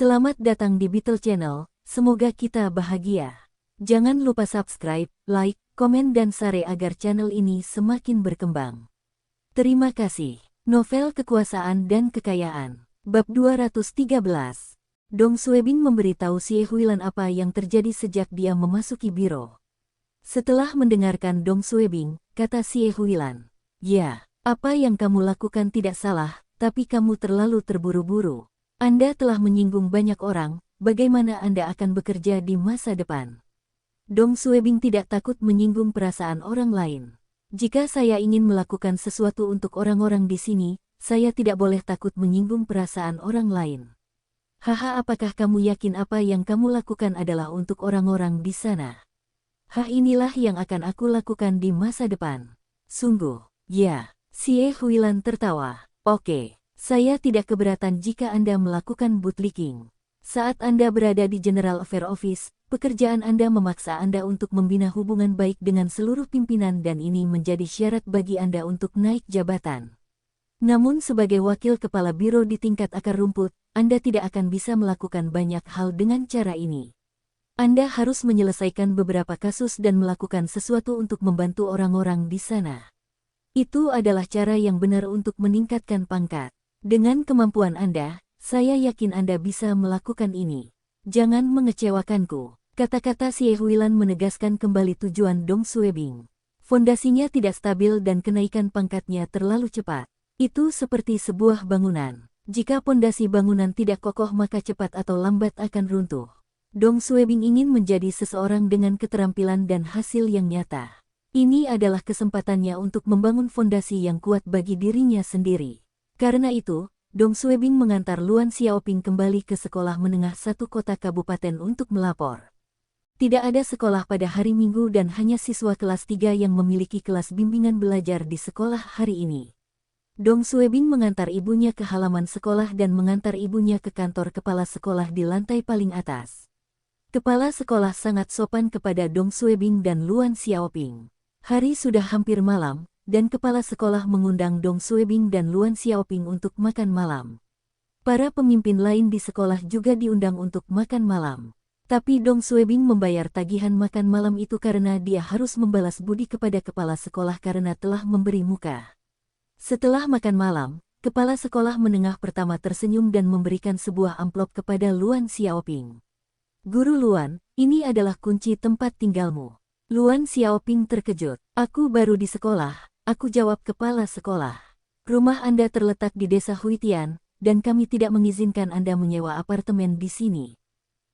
Selamat datang di Beetle Channel, semoga kita bahagia. Jangan lupa subscribe, like, komen dan share agar channel ini semakin berkembang. Terima kasih. Novel Kekuasaan dan Kekayaan, Bab 213. Dong Suebing memberitahu Xie Huilan apa yang terjadi sejak dia memasuki biro. Setelah mendengarkan Dong Suebing, kata Xie Huilan, "Ya, apa yang kamu lakukan tidak salah, tapi kamu terlalu terburu-buru. Anda telah menyinggung banyak orang, bagaimana Anda akan bekerja di masa depan?" Dong Suebing tidak takut menyinggung perasaan orang lain. "Jika saya ingin melakukan sesuatu untuk orang-orang di sini, saya tidak boleh takut menyinggung perasaan orang lain." "Haha, apakah kamu yakin apa yang kamu lakukan adalah untuk orang-orang di sana?" Inilah yang akan aku lakukan di masa depan." "Sungguh?" "Ya." Xie Huilan tertawa. "Oke. Saya tidak keberatan jika Anda melakukan bootlicking. Saat Anda berada di General Affair Office, pekerjaan Anda memaksa Anda untuk membina hubungan baik dengan seluruh pimpinan dan ini menjadi syarat bagi Anda untuk naik jabatan. Namun sebagai wakil kepala biro di tingkat akar rumput, Anda tidak akan bisa melakukan banyak hal dengan cara ini. Anda harus menyelesaikan beberapa kasus dan melakukan sesuatu untuk membantu orang-orang di sana. Itu adalah cara yang benar untuk meningkatkan pangkat. Dengan kemampuan Anda, saya yakin Anda bisa melakukan ini. Jangan mengecewakanku." Kata-kata Xie Huilan menegaskan kembali tujuan Dong Suebing. Fondasinya tidak stabil dan kenaikan pangkatnya terlalu cepat. Itu seperti sebuah bangunan. Jika fondasi bangunan tidak kokoh maka cepat atau lambat akan runtuh. Dong Suebing ingin menjadi seseorang dengan keterampilan dan hasil yang nyata. Ini adalah kesempatannya untuk membangun fondasi yang kuat bagi dirinya sendiri. Karena itu, Dong Suebing mengantar Luan Xiaoping kembali ke sekolah menengah satu kota kabupaten untuk melapor. Tidak ada sekolah pada hari Minggu dan hanya siswa kelas 3 yang memiliki kelas bimbingan belajar di sekolah hari ini. Dong Suebing mengantar ibunya ke halaman sekolah dan mengantar ibunya ke kantor kepala sekolah di lantai paling atas. Kepala sekolah sangat sopan kepada Dong Suebing dan Luan Xiaoping. Hari sudah hampir malam, dan kepala sekolah mengundang Dong Suebing dan Luan Xiaoping untuk makan malam. Para pemimpin lain di sekolah juga diundang untuk makan malam. Tapi Dong Suebing membayar tagihan makan malam itu karena dia harus membalas budi kepada kepala sekolah karena telah memberi muka. Setelah makan malam, kepala sekolah menengah pertama tersenyum dan memberikan sebuah amplop kepada Luan Xiaoping. "Guru Luan, ini adalah kunci tempat tinggalmu." Luan Xiaoping terkejut. "Aku baru di sekolah," aku jawab kepala sekolah. "Rumah Anda terletak di desa Huitian, dan kami tidak mengizinkan Anda menyewa apartemen di sini.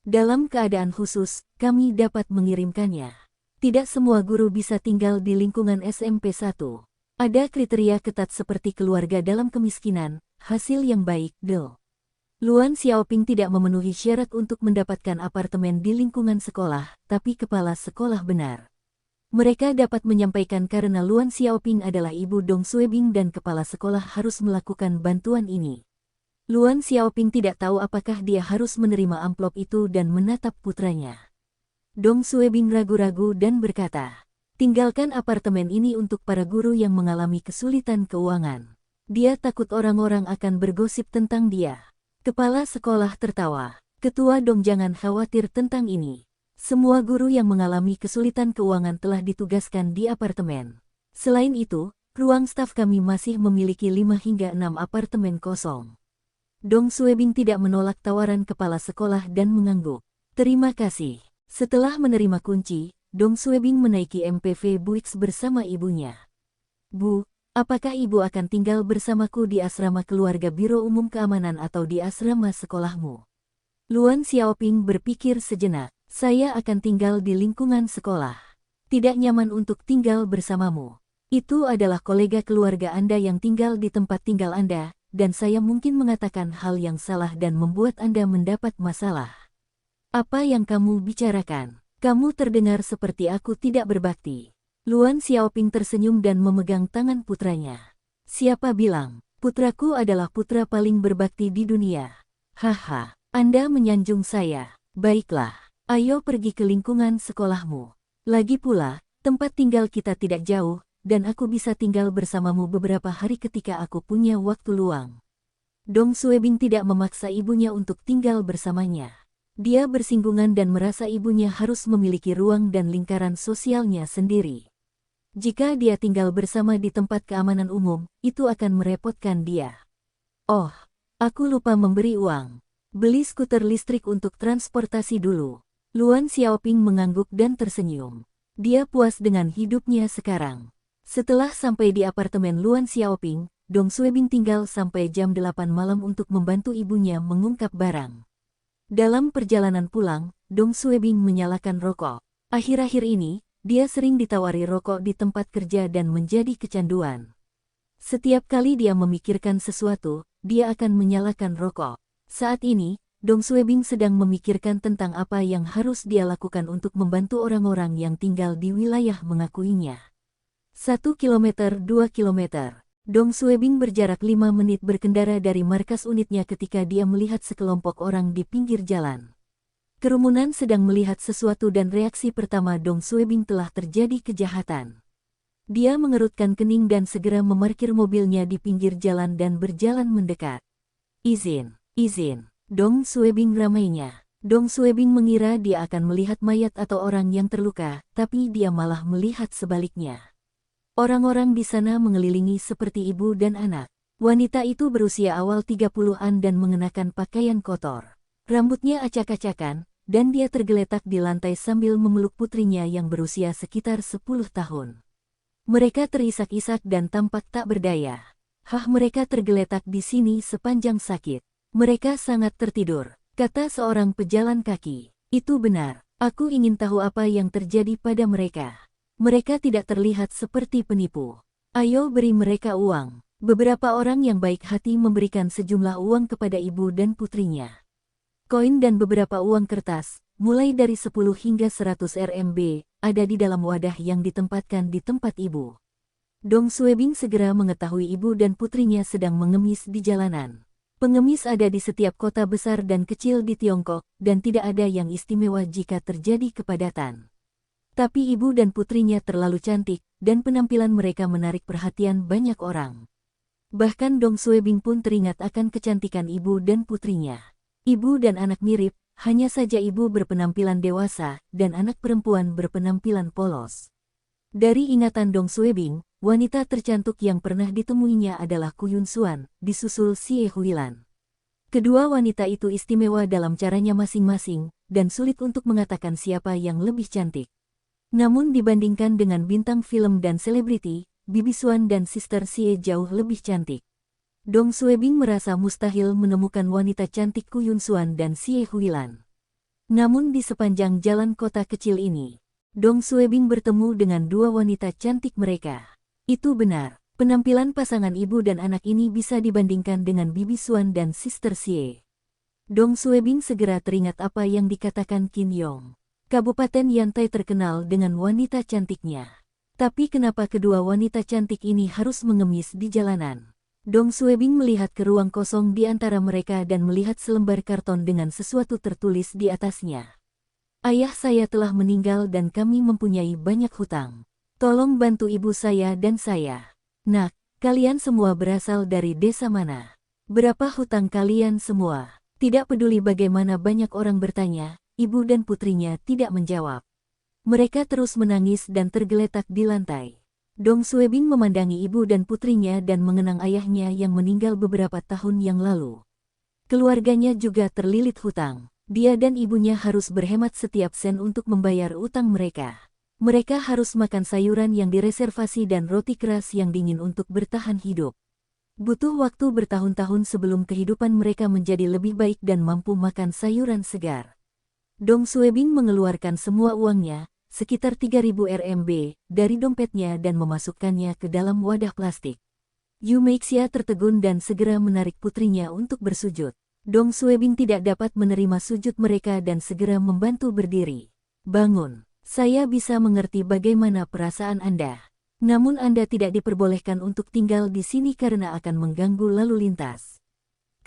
Dalam keadaan khusus, kami dapat mengirimkannya. Tidak semua guru bisa tinggal di lingkungan SMP 1. Ada kriteria ketat seperti keluarga dalam kemiskinan, hasil yang baik, Del." Luan Xiaoping tidak memenuhi syarat untuk mendapatkan apartemen di lingkungan sekolah, tapi kepala sekolah benar. Mereka dapat menyampaikan karena Luan Xiaoping adalah ibu Dong Suebing dan kepala sekolah harus melakukan bantuan ini. Luan Xiaoping tidak tahu apakah dia harus menerima amplop itu dan menatap putranya. Dong Suebing ragu-ragu dan berkata, "Tinggalkan apartemen ini untuk para guru yang mengalami kesulitan keuangan. Dia takut orang-orang akan bergosip tentang dia." Kepala sekolah tertawa. "Ketua Dong, jangan khawatir tentang ini. Semua guru yang mengalami kesulitan keuangan telah ditugaskan di apartemen. Selain itu, ruang staf kami masih memiliki 5 hingga 6 apartemen kosong." Dong Suebing tidak menolak tawaran kepala sekolah dan mengangguk. "Terima kasih." Setelah menerima kunci, Dong Suebing menaiki MPV Buick bersama ibunya. "Bu, apakah ibu akan tinggal bersamaku di asrama keluarga Biro Umum Keamanan atau di asrama sekolahmu?" Luan Xiaoping berpikir sejenak. "Saya akan tinggal di lingkungan sekolah. Tidak nyaman untuk tinggal bersamamu. Itu adalah kolega keluarga Anda yang tinggal di tempat tinggal Anda, dan saya mungkin mengatakan hal yang salah dan membuat Anda mendapat masalah." "Apa yang kamu bicarakan? Kamu terdengar seperti aku tidak berbakti." Luan Xiaoping tersenyum dan memegang tangan putranya. "Siapa bilang? Putraku adalah putra paling berbakti di dunia." "Haha, Anda menyanjung saya. Baiklah, ayo pergi ke lingkungan sekolahmu. Lagi pula, tempat tinggal kita tidak jauh, dan aku bisa tinggal bersamamu beberapa hari ketika aku punya waktu luang." Dong Suebing tidak memaksa ibunya untuk tinggal bersamanya. Dia bersinggungan dan merasa ibunya harus memiliki ruang dan lingkaran sosialnya sendiri. Jika dia tinggal bersama di tempat keamanan umum, itu akan merepotkan dia. Oh, aku lupa memberi uang. Beli skuter listrik untuk transportasi dulu. Luan Xiaoping mengangguk dan tersenyum. Dia puas dengan hidupnya sekarang. Setelah sampai di apartemen Luan Xiaoping, Dong Suebing tinggal sampai jam 8 malam untuk membantu ibunya mengungkap barang. Dalam perjalanan pulang, Dong Suebing menyalakan rokok. Akhir-akhir ini, dia sering ditawari rokok di tempat kerja dan menjadi kecanduan. Setiap kali dia memikirkan sesuatu, dia akan menyalakan rokok. Saat ini, Dong Suebing sedang memikirkan tentang apa yang harus dia lakukan untuk membantu orang-orang yang tinggal di wilayah mengakuinya. 1 kilometer 2 kilometer. Dong Suebing berjarak 5 menit berkendara dari markas unitnya ketika dia melihat sekelompok orang di pinggir jalan. Kerumunan sedang melihat sesuatu dan reaksi pertama Dong Suebing telah terjadi kejahatan. Dia mengerutkan kening dan segera memarkir mobilnya di pinggir jalan dan berjalan mendekat. Izin, izin. Dong Suebing ramainya. Dong Suebing mengira dia akan melihat mayat atau orang yang terluka, tapi dia malah melihat sebaliknya. Orang-orang di sana mengelilingi seperti ibu dan anak. Wanita itu berusia awal 30-an dan mengenakan pakaian kotor. Rambutnya acak-acakan, dan dia tergeletak di lantai sambil memeluk putrinya yang berusia sekitar 10 tahun. Mereka terisak-isak dan tampak tak berdaya. Mereka tergeletak di sini sepanjang sakit. Mereka sangat tertidur, kata seorang pejalan kaki. Itu benar, aku ingin tahu apa yang terjadi pada mereka. Mereka tidak terlihat seperti penipu. Ayo beri mereka uang. Beberapa orang yang baik hati memberikan sejumlah uang kepada ibu dan putrinya. Koin dan beberapa uang kertas, mulai dari 10 hingga 100 RMB, ada di dalam wadah yang ditempatkan di tempat ibu. Dong Suebing segera mengetahui ibu dan putrinya sedang mengemis di jalanan. Pengemis ada di setiap kota besar dan kecil di Tiongkok, dan tidak ada yang istimewa jika terjadi kepadatan. Tapi ibu dan putrinya terlalu cantik, dan penampilan mereka menarik perhatian banyak orang. Bahkan Dong Suebing pun teringat akan kecantikan ibu dan putrinya. Ibu dan anak mirip, hanya saja ibu berpenampilan dewasa, dan anak perempuan berpenampilan polos. Dari ingatan Dong Suebing, wanita tercantik yang pernah ditemuinya adalah Ku Yun Xuan, disusul Xie Huilan. Kedua wanita itu istimewa dalam caranya masing-masing, dan sulit untuk mengatakan siapa yang lebih cantik. Namun dibandingkan dengan bintang film dan selebriti, Bibi Xuan dan Sister Xie jauh lebih cantik. Dong Suebing merasa mustahil menemukan wanita cantik Ku Yun Xuan dan Xie Huilan. Namun di sepanjang jalan kota kecil ini, Dong Suebing bertemu dengan dua wanita cantik mereka. Itu benar, penampilan pasangan ibu dan anak ini bisa dibandingkan dengan Bibi Xuan dan Sister Xie. Dong Suebing segera teringat apa yang dikatakan Qin Yong. Kabupaten Yantai terkenal dengan wanita cantiknya. Tapi kenapa kedua wanita cantik ini harus mengemis di jalanan? Dong Suebing melihat ke ruang kosong di antara mereka dan melihat selembar karton dengan sesuatu tertulis di atasnya. Ayah saya telah meninggal dan kami mempunyai banyak hutang. Tolong bantu ibu saya dan saya. Nak, kalian semua berasal dari desa mana? Berapa hutang kalian semua? Tidak peduli bagaimana banyak orang bertanya, ibu dan putrinya tidak menjawab. Mereka terus menangis dan tergeletak di lantai. Dong Suebing memandangi ibu dan putrinya dan mengenang ayahnya yang meninggal beberapa tahun yang lalu. Keluarganya juga terlilit hutang. Dia dan ibunya harus berhemat setiap sen untuk membayar utang mereka. Mereka harus makan sayuran yang direservasi dan roti keras yang dingin untuk bertahan hidup. Butuh waktu bertahun-tahun sebelum kehidupan mereka menjadi lebih baik dan mampu makan sayuran segar. Dong Suebing mengeluarkan semua uangnya, sekitar 3.000 RMB, dari dompetnya dan memasukkannya ke dalam wadah plastik. Yu Meixia tertegun dan segera menarik putrinya untuk bersujud. Dong Suebing tidak dapat menerima sujud mereka dan segera membantu berdiri. Bangun, saya bisa mengerti bagaimana perasaan Anda. Namun Anda tidak diperbolehkan untuk tinggal di sini karena akan mengganggu lalu lintas.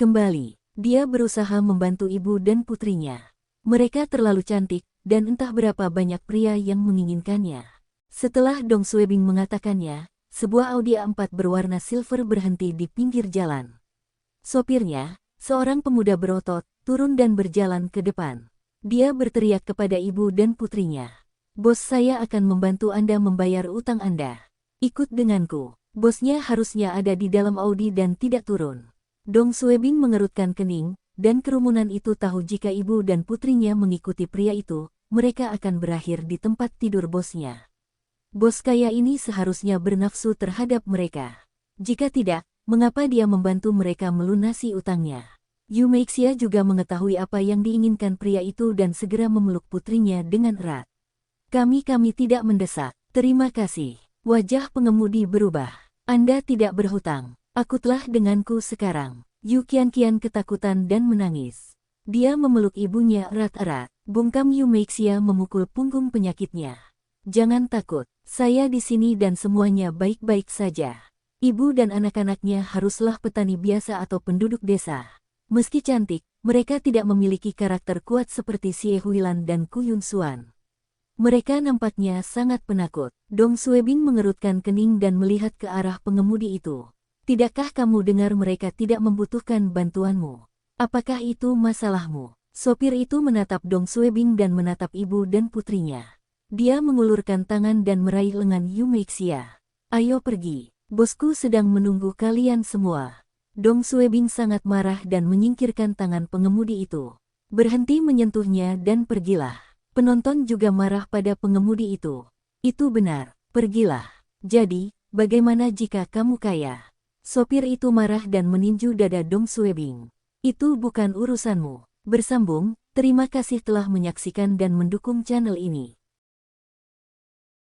Kembali, dia berusaha membantu ibu dan putrinya. Mereka terlalu cantik, dan entah berapa banyak pria yang menginginkannya. Setelah Dong Suebing mengatakannya, sebuah Audi A4 berwarna silver berhenti di pinggir jalan. Sopirnya, seorang pemuda berotot, turun dan berjalan ke depan. Dia berteriak kepada ibu dan putrinya. Bos saya akan membantu Anda membayar utang Anda. Ikut denganku. Bosnya harusnya ada di dalam Audi dan tidak turun. Dong Suebing mengerutkan kening, dan kerumunan itu tahu jika ibu dan putrinya mengikuti pria itu, mereka akan berakhir di tempat tidur bosnya. Bos kaya ini seharusnya bernafsu terhadap mereka. Jika tidak, mengapa dia membantu mereka melunasi utangnya? Yu Meixia juga mengetahui apa yang diinginkan pria itu dan segera memeluk putrinya dengan erat. Kami tidak mendesak. Terima kasih. Wajah pengemudi berubah. Anda tidak berhutang. Akutlah denganku sekarang. Yu Qianqian ketakutan dan menangis. Dia memeluk ibunya erat-erat. Bungkam Yu Meixia memukul punggung penyakitnya. Jangan takut. Saya di sini dan semuanya baik-baik saja. Ibu dan anak-anaknya haruslah petani biasa atau penduduk desa. Meski cantik, mereka tidak memiliki karakter kuat seperti Xie Huilan dan Ku Yun Xuan. Mereka nampaknya sangat penakut. Dong Suebing mengerutkan kening dan melihat ke arah pengemudi itu. Tidakkah kamu dengar mereka tidak membutuhkan bantuanmu? Apakah itu masalahmu? Sopir itu menatap Dong Suebing dan menatap ibu dan putrinya. Dia mengulurkan tangan dan meraih lengan Yu Meixia. Ayo pergi. Bosku sedang menunggu kalian semua. Dong Suebing sangat marah dan menyingkirkan tangan pengemudi itu. Berhenti menyentuhnya dan pergilah. Penonton juga marah pada pengemudi itu. Itu benar, pergilah. Jadi, bagaimana jika kamu kaya? Sopir itu marah dan meninju dada Dong Suebing. Itu bukan urusanmu. Bersambung, terima kasih telah menyaksikan dan mendukung channel ini.